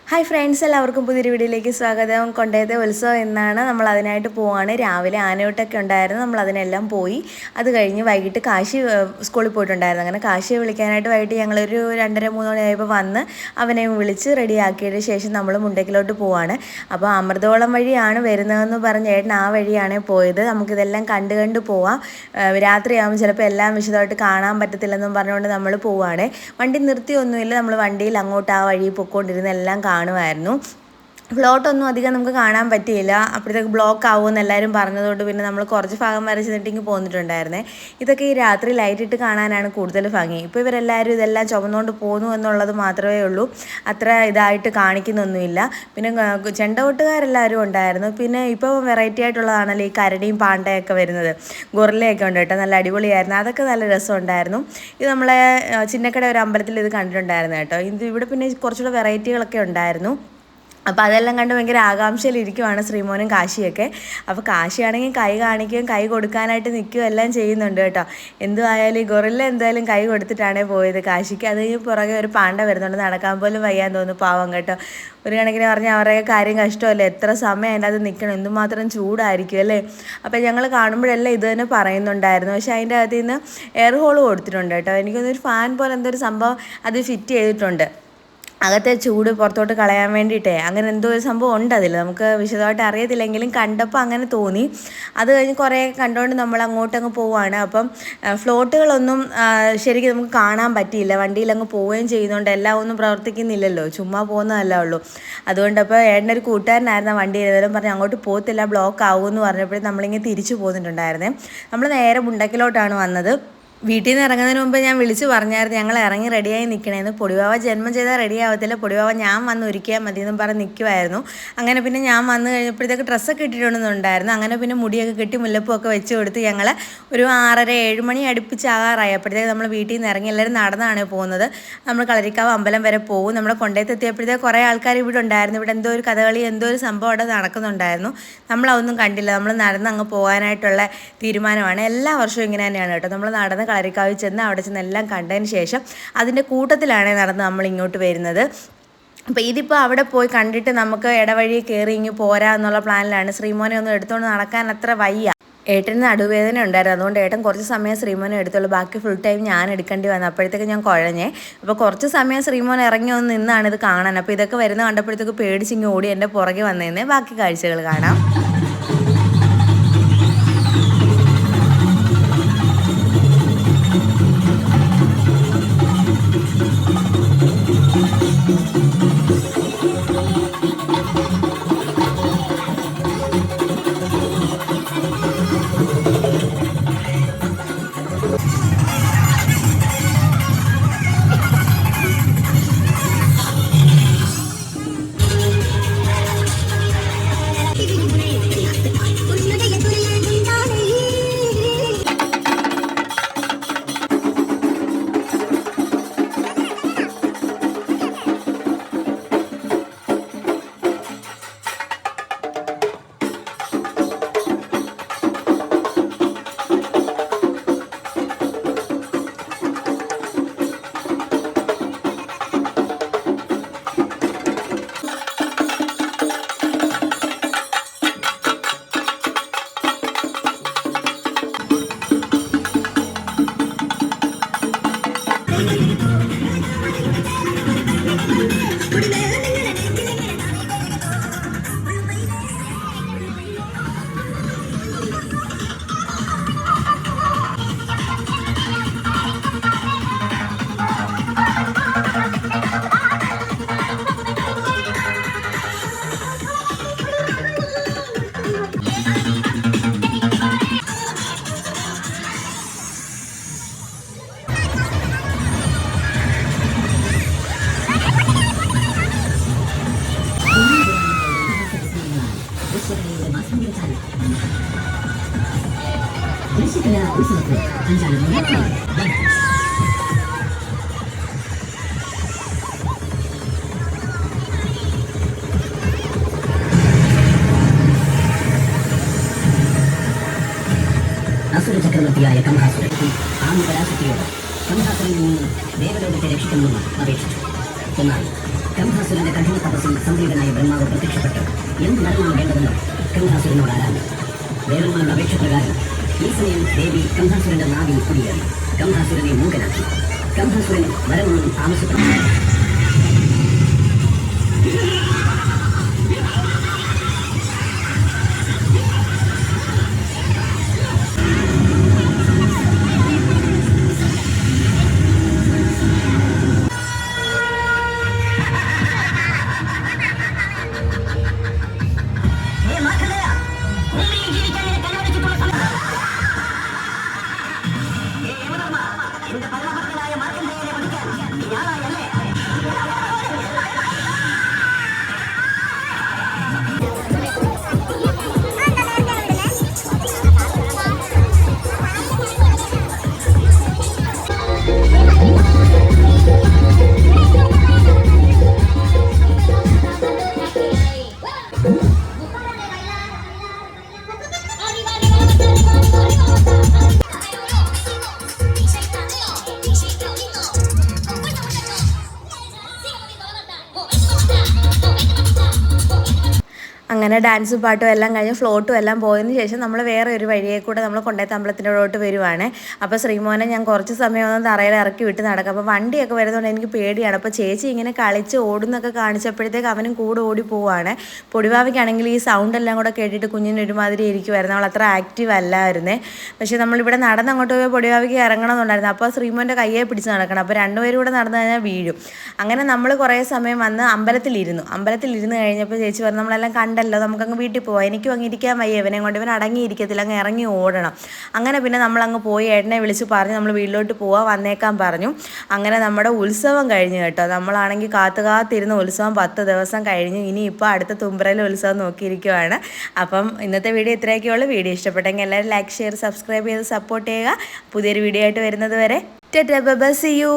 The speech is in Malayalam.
ഹായ് ഫ്രണ്ട്സ്, എല്ലാവർക്കും പുതിയൊരു വീഡിയോയിലേക്ക് സ്വാഗതം. കൊണ്ടയത്തെ ഉത്സവം എന്നാണ്. നമ്മൾ അതിനായിട്ട് പോവാണ്. രാവിലെ ആനയോട്ടൊക്കെ ഉണ്ടായിരുന്നു, നമ്മൾ അതിനെല്ലാം പോയി. അത് കഴിഞ്ഞ് വൈകിട്ട് കാശി സ്കൂളിൽ പോയിട്ടുണ്ടായിരുന്നു. അങ്ങനെ കാശിയെ വിളിക്കാനായിട്ട് വൈകിട്ട് ഞങ്ങളൊരു 2:30-3 മണിയായപ്പോൾ വന്ന് അവനെയും വിളിച്ച് റെഡിയാക്കിയതിന് ശേഷം നമ്മൾ മുണ്ടക്കിലോട്ട് പോവാണ്. അപ്പോൾ അമൃതോളം വഴിയാണ് വരുന്നതെന്ന് പറഞ്ഞ് ഏട്ടൻ ആ വഴിയാണ് പോയത്. നമുക്കിതെല്ലാം കണ്ട് പോവാം, രാത്രിയാകുമ്പോൾ ചിലപ്പോൾ എല്ലാം വിശദമായിട്ട് കാണാൻ പറ്റത്തില്ലെന്നും പറഞ്ഞുകൊണ്ട് നമ്മൾ പോവുകയാണ്. വണ്ടി നിർത്തിയൊന്നുമില്ല, നമ്മൾ വണ്ടിയിൽ അങ്ങോട്ട് ആ വഴി പൊയ്ക്കൊണ്ടിരുന്ന എല്ലാം കാണുമായിരുന്നു. പ്ലോട്ടൊന്നും അധികം നമുക്ക് കാണാൻ പറ്റിയില്ല, അപ്പോഴത്തേക്ക് ബ്ലോക്ക് ആവുമെന്ന് എല്ലാവരും പറഞ്ഞതുകൊണ്ട് പിന്നെ നമ്മൾ കുറച്ച് ഭാഗം വരെ ചെന്നിട്ടിങ്ങ് പോന്നിട്ടുണ്ടായിരുന്നേ. ഇതൊക്കെ ഈ രാത്രി ലൈറ്റിട്ട് കാണാനാണ് കൂടുതൽ ഭംഗി. ഇപ്പോൾ ഇവരെല്ലാവരും ഇതെല്ലാം ചുമന്നുകൊണ്ട് പോകുന്നു എന്നുള്ളത് മാത്രമേ ഉള്ളൂ, അത്ര ഇതായിട്ട് കാണിക്കുന്നൊന്നുമില്ല. പിന്നെ ചെണ്ടകൊട്ടുകാരെല്ലാവരും ഉണ്ടായിരുന്നു. പിന്നെ ഇപ്പോൾ വെറൈറ്റി ആയിട്ടുള്ളതാണല്ലോ ഈ കരടിയും പാണ്ടയൊക്കെ വരുന്നത്, ഗൊറില്ലയൊക്കെ ഉണ്ട് കേട്ടോ, നല്ല അടിപൊളിയായിരുന്നു. അതൊക്കെ നല്ല രസമുണ്ടായിരുന്നു. ഇത് നമ്മളെ ചിന്നക്കട ഒരു അമ്പലത്തിൽ ഇത് കണ്ടിട്ടുണ്ടായിരുന്നു കേട്ടോ. ഇവിടെ പിന്നെ കുറച്ചുകൂടെ വെറൈറ്റികളൊക്കെ ഉണ്ടായിരുന്നു. അപ്പോൾ അതെല്ലാം കണ്ട് ഭയങ്കര ആകാംക്ഷയിലിരിക്കുവാണ് ശ്രീമോനും കാശിയൊക്കെ. അപ്പോൾ കാശിയാണെങ്കിൽ കൈ കാണിക്കുകയും കൈ കൊടുക്കാനായിട്ട് നിൽക്കുകയും എല്ലാം ചെയ്യുന്നുണ്ട് കേട്ടോ. എന്തുമായാലും ഈ ഗൊറില്ല എന്തായാലും കൈ കൊടുത്തിട്ടാണ് പോയത് കാശിക്ക്. അത് പുറകെ ഒരു പാണ്ട വരുന്നുണ്ട്, നടക്കാൻ പോലും വയ്യാൻ തോന്നുന്നു, പാവം കേട്ടോ. ഒരു കണക്കിന് പറഞ്ഞാൽ അവരുടെ കാര്യം കഷ്ടമല്ലേ, എത്ര സമയം അതിൻ്റെ അത് നിൽക്കണം, എന്തുമാത്രം ചൂടായിരിക്കും അല്ലേ. അപ്പോൾ ഞങ്ങൾ കാണുമ്പോഴെല്ലാം ഇത് തന്നെ പറയുന്നുണ്ടായിരുന്നു. പക്ഷേ അതിൻ്റെ അകത്ത് നിന്ന് എയർ ഹോൾ കൊടുത്തിട്ടുണ്ട് കേട്ടോ. എനിക്കൊന്നൊരു ഫാൻ പോലെ എന്തോ ഒരു സംഭവം അത് ഫിറ്റ് ചെയ്തിട്ടുണ്ട്, അകത്തെ ചൂട് പുറത്തോട്ട് കളയാൻ വേണ്ടിയിട്ടേ. അങ്ങനെ എന്തോ ഒരു സംഭവം ഉണ്ട് അതിൽ, നമുക്ക് വിശദമായിട്ട് അറിയത്തില്ലെങ്കിലും കണ്ടപ്പോൾ അങ്ങനെ തോന്നി. അത് കഴിഞ്ഞ് കുറേ കണ്ടുകൊണ്ട് നമ്മൾ അങ്ങോട്ടങ്ങ് പോവുകയാണ്. അപ്പം ഫ്ലോട്ടുകളൊന്നും ശരിക്കും നമുക്ക് കാണാൻ പറ്റിയില്ല, വണ്ടിയിലങ്ങ് പോവുകയും ചെയ്യുന്നതുകൊണ്ട് എല്ലാം ഒന്നും പ്രവർത്തിക്കുന്നില്ലല്ലോ, ചുമ്മാ പോകുന്നതല്ല ഉള്ളൂ. അതുകൊണ്ട് അപ്പോൾ ഏട്ടൻ്റെ ഒരു കൂട്ടുകാരനായിരുന്നു വണ്ടി ഏതായാലും പറഞ്ഞ് അങ്ങോട്ട് പോകത്തില്ല, ബ്ലോക്ക് ആകുമെന്ന് പറഞ്ഞപ്പോഴും നമ്മളിങ്ങനെ തിരിച്ചു പോന്നിട്ടുണ്ടായിരുന്നേ. നമ്മൾ നേരെ മുണ്ടക്കിലോട്ടാണ് വന്നത്. വീട്ടിൽ നിന്ന് ഇറങ്ങുന്നതിന് മുമ്പ് ഞാൻ വിളിച്ച് പറഞ്ഞായിരുന്നു ഞങ്ങൾ ഇറങ്ങി റെഡിയായി നിൽക്കണേന്ന്. പൊടിവാവ ജന്മം ചെയ്താൽ റെഡി ആവത്തില്ല, പൊടിവാവ ഞാൻ വന്ന് ഒരുക്കിയാൽ മതി എന്നും പറഞ്ഞ് നിൽക്കുമായിരുന്നു. അങ്ങനെ പിന്നെ ഞാൻ വന്ന് കഴിഞ്ഞപ്പോഴത്തേക്ക് ഡ്രസ്സൊക്കെ ഇട്ടിട്ടുണ്ടെന്നുണ്ടായിരുന്നു. അങ്ങനെ പിന്നെ മുടിയൊക്കെ കെട്ടി മുല്ലപ്പൂവൊക്കെ വെച്ച് കൊടുത്ത് ഞങ്ങൾ ഒരു 6:30-7 മണി അടുപ്പിച്ചാകാറായി. അപ്പോഴത്തേക്ക് നമ്മൾ വീട്ടിൽ നിന്ന് ഇറങ്ങി എല്ലാവരും നടന്നാണ് പോകുന്നത്. നമ്മൾ കളരിക്കാവ് അമ്പലം വരെ പോകും. നമ്മുടെ കൊണ്ടയത്തെത്തിയപ്പോഴത്തേക്ക് കുറേ ആൾക്കാർ ഇവിടെ ഉണ്ടായിരുന്നു. ഇവിടെ എന്തോ ഒരു കഥകളി എന്തോ ഒരു സംഭവം അവിടെ നടക്കുന്നുണ്ടായിരുന്നു. നമ്മളതൊന്നും കണ്ടില്ല, നമ്മൾ നടന്ന് അങ്ങ് പോകാനായിട്ടുള്ള തീരുമാനമാണ്. എല്ലാ വർഷവും ഇങ്ങനെ തന്നെയാണ് കേട്ടോ. നമ്മൾ നടന്ന് കളരിക്കാവിൽ ചെന്ന് അവിടെ ചെന്ന് എല്ലാം കണ്ടതിന് ശേഷം അതിൻ്റെ കൂട്ടത്തിലാണ് നടന്ന് നമ്മൾ ഇങ്ങോട്ട് വരുന്നത്. അപ്പോൾ ഇതിപ്പോൾ അവിടെ പോയി കണ്ടിട്ട് നമുക്ക് ഇടവഴി കയറി ഇങ്ങ് പോരാ എന്നുള്ള പ്ലാനിലാണ്. ശ്രീമോനെ ഒന്നും എടുത്തുകൊണ്ട് നടക്കാൻ അത്ര വയ്യ, ഏട്ടന് നടുവേദന ഉണ്ടായിരുന്നു. അതുകൊണ്ട് ഏട്ടൻ കുറച്ച് സമയം ശ്രീമോനെ എടുത്തുള്ളൂ, ബാക്കി ഫുൾ ടൈം ഞാൻ എടുക്കേണ്ടി വന്നു. അപ്പോഴത്തേക്ക് ഞാൻ കുഴഞ്ഞേ. അപ്പോൾ കുറച്ച് സമയം ശ്രീമോൻ ഇറങ്ങി ഒന്ന് നിന്നാണ് ഇത് കാണാൻ. അപ്പോൾ ഇതൊക്കെ വരുന്ന കണ്ടപ്പോഴത്തേക്ക് പേടിച്ചിങ്ങ് ഓടി എൻ്റെ പുറകെ വന്നേന്നേ. ബാക്കി കാഴ്ചകൾ കാണാം. അസുര ചക്രവർത്തിയായ കമഹാസുരൻ ആമി പരാശക്തിയോട് കമഹാസുരനിൽ നിന്ന് ദേവലോകത്തെ രക്ഷിക്കണമെന്ന് അപേക്ഷിച്ചു. എന്നാൽ കംഹാസുരന്റെ കഠിന തപസ്സിൽ സംപ്രീതനായ ബ്രഹ്മാവ് പ്രത്യക്ഷപ്പെട്ടു. എന്ത് മരണമാണ് വേണ്ടതെന്ന് കംഹാസുരനോട് ആരാഞ്ഞു. ദേവന്മാരുടെ അപേക്ഷ പ്രകാരം ഈ സമയം ദേവി കംഹാസുരന്റെ നാവിൽ കുടിയേറി കംഹാസുരനെ മൂകനാക്കി. കംഹാസുരൻ വരമൊന്നും ആവശ്യപ്പെട്ടു. അങ്ങനെ ഡാൻസും പാട്ടും എല്ലാം കഴിഞ്ഞ് ഫ്ലോട്ടും എല്ലാം പോയതിന് ശേഷം നമ്മൾ വേറെ ഒരു വഴിയെ കൂടെ നമ്മൾ കൊണ്ടേത്ത അമ്പലത്തിനോട്ട് വരുവാണ്. അപ്പോൾ ശ്രീമോനെ ഞാൻ കുറച്ച് സമയം ഒന്ന് തറയിൽ ഇറക്കി വിട്ട് നടക്കാം. അപ്പോൾ വണ്ടിയൊക്കെ വരുന്നതുകൊണ്ട് എനിക്ക് പേടിയാണ്. അപ്പോൾ ചേച്ചി ഇങ്ങനെ കളിച്ച് ഓടുന്നൊക്കെ കാണിച്ചപ്പോഴത്തേക്ക് അവനും കൂടെ ഓടി പോവുകയാണ്. പൊടിവാവയ്ക്കാണെങ്കിൽ ഈ സൗണ്ട് എല്ലാം കൂടെ കേട്ടിട്ട് കുഞ്ഞിന് ഒരുമാതിരി ഇരിക്കുമായിരുന്നു. അവൾ അത്ര ആക്റ്റീവ് അല്ലായിരുന്നേ. പക്ഷേ നമ്മളിവിടെ നടന്നങ്ങോട്ട് പോയി പൊടിവാവയ്ക്ക് ഇറങ്ങണമെന്നുണ്ടായിരുന്നു. അപ്പോൾ ശ്രീമോൻ്റെ കയ്യെ പിടിച്ച് നടക്കണം. അപ്പോൾ രണ്ടുപേരും കൂടെ നടന്നു കഴിഞ്ഞാൽ വീഴും. അങ്ങനെ നമ്മൾ കുറേ സമയം വന്ന് അമ്പലത്തിലിരുന്ന് കഴിഞ്ഞപ്പോൾ ചേച്ചി പറഞ്ഞു നമ്മളെല്ലാം കണ്ടല്ലോ, നമുക്കങ്ങ് വീട്ടിൽ പോവാം. എനിക്കും അങ്ങ് ഇരിക്കാൻ വയ്യ, ഇവനെ കൊണ്ട് ഇവൻ അടങ്ങിയിരിക്കത്തില്ല, അങ്ങ് ഇറങ്ങി ഓടണം. അങ്ങനെ പിന്നെ നമ്മളങ്ങ് പോയി ഏട്ടനെ വിളിച്ച് പറഞ്ഞ് നമ്മൾ വീട്ടിലോട്ട് പോവാൻ വന്നേക്കാൻ പറഞ്ഞു. അങ്ങനെ നമ്മുടെ ഉത്സവം കഴിഞ്ഞു കേട്ടോ. നമ്മളാണെങ്കിൽ കാത്തിരുന്ന ഉത്സവം 10 ദിവസം കഴിഞ്ഞു. ഇനിയിപ്പോൾ അടുത്ത തുമ്പറയിലെ ഉത്സവം നോക്കിയിരിക്കുവാണ്. അപ്പം ഇന്നത്തെ വീഡിയോ ഇത്രയൊക്കെയുള്ളൂ. വീഡിയോ ഇഷ്ടപ്പെട്ടെങ്കിൽ എല്ലാവരും ലൈക്ക്, ഷെയർ, സബ്സ്ക്രൈബ് ചെയ്ത് സപ്പോർട്ട് ചെയ്യുക. പുതിയൊരു വീഡിയോ ആയിട്ട് വരുന്നത് വരെ tata bye bye, see U.